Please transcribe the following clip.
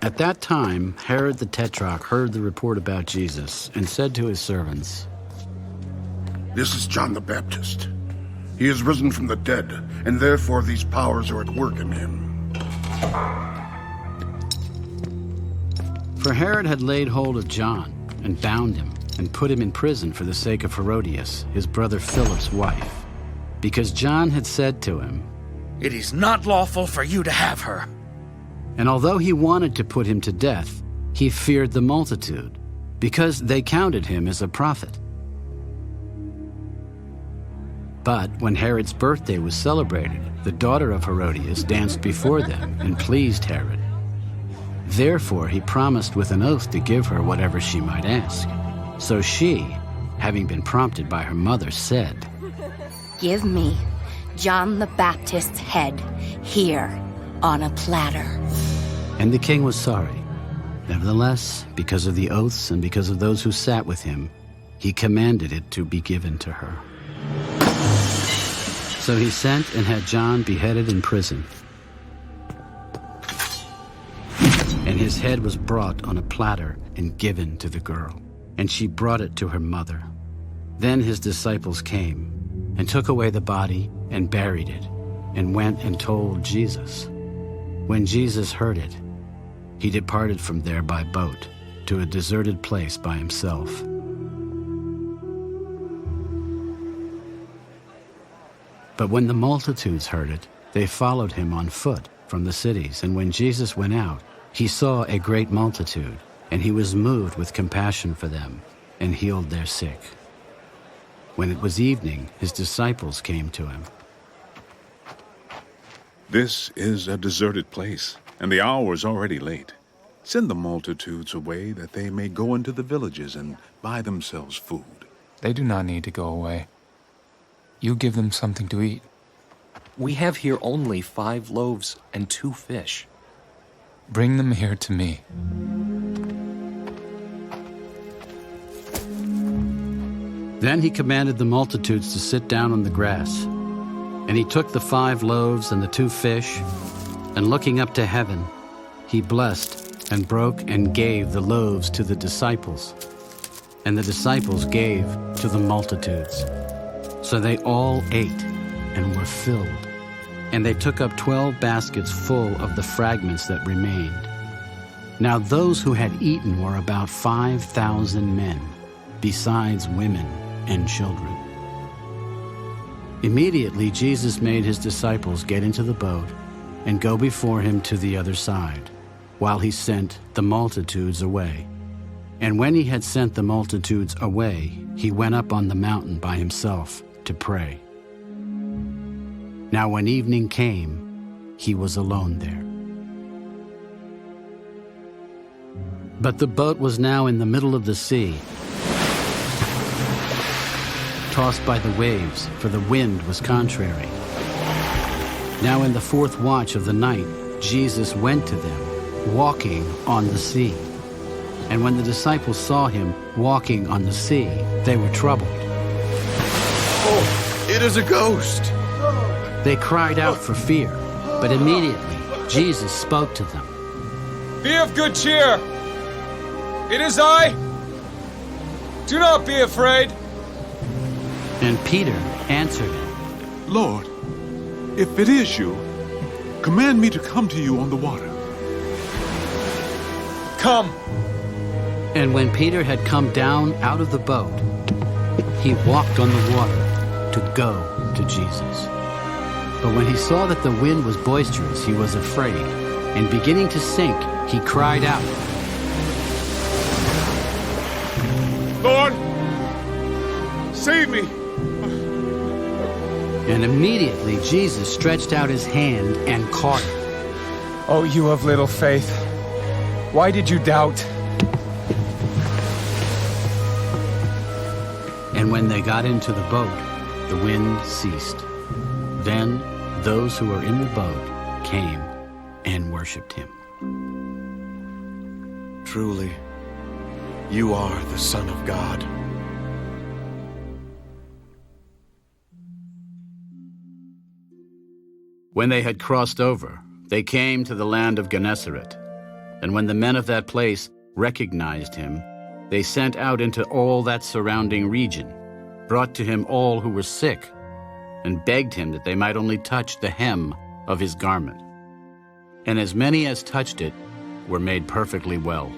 At that time, Herod the Tetrarch heard the report about Jesus and said to his servants, "This is John the Baptist. He is risen from the dead, and therefore these powers are at work in him." For Herod had laid hold of John and bound him and put him in prison for the sake of Herodias, his brother Philip's wife, because John had said to him, "It is not lawful for you to have her." And although he wanted to put him to death, he feared the multitude, because they counted him as a prophet. But when Herod's birthday was celebrated, the daughter of Herodias danced before them and pleased Herod. Therefore he promised with an oath to give her whatever she might ask. So she, having been prompted by her mother, said, "Give me John the Baptist's head here on a platter." And the king was sorry. Nevertheless, because of the oaths and because of those who sat with him, he commanded it to be given to her. So he sent and had John beheaded in prison. And his head was brought on a platter and given to the girl, and she brought it to her mother. Then his disciples came and took away the body and buried it, and went and told Jesus. When Jesus heard it, he departed from there by boat to a deserted place by himself. But when the multitudes heard it, they followed him on foot from the cities. And when Jesus went out, he saw a great multitude, and he was moved with compassion for them, and healed their sick. When it was evening, his disciples came to him. "This is a deserted place, and the hour is already late. Send the multitudes away that they may go into the villages and buy themselves food." They do not need to go away. You give them something to eat. We have here only 5 loaves and 2 fish. Bring them here to me. Then he commanded the multitudes to sit down on the grass. And he took the 5 loaves and the 2 fish, and looking up to heaven, he blessed and broke and gave the loaves to the disciples, and the disciples gave to the multitudes. So they all ate and were filled, and they took up 12 baskets full of the fragments that remained. Now those who had eaten were about 5,000 men, besides women and children. Immediately Jesus made his disciples get into the boat and go before him to the other side, while he sent the multitudes away. And when he had sent the multitudes away, he went up on the mountain by himself to pray. Now when evening came, he was alone there. But the boat was now in the middle of the sea, tossed by the waves, for the wind was contrary. Now in the 4th watch of the night, Jesus went to them, walking on the sea. And when the disciples saw him walking on the sea, they were troubled. "Oh, it is a ghost!" They cried out for fear, but immediately Jesus spoke to them. "Be of good cheer! It is I! Do not be afraid!" And Peter answered him, "Lord, if it is you, command me to come to you on the water." "Come!" And when Peter had come down out of the boat, he walked on the water to go to Jesus. But when he saw that the wind was boisterous, he was afraid, and beginning to sink, he cried out, "Lord, save me!" And immediately Jesus stretched out his hand and caught him. "Oh, you of little faith, why did you doubt?" And when they got into the boat, the wind ceased. Then those who were in the boat came and worshipped him. "Truly, you are the Son of God." When they had crossed over, they came to the land of Gennesaret. And when the men of that place recognized him, they sent out into all that surrounding region, brought to him all who were sick, and begged him that they might only touch the hem of his garment. And as many as touched it were made perfectly well.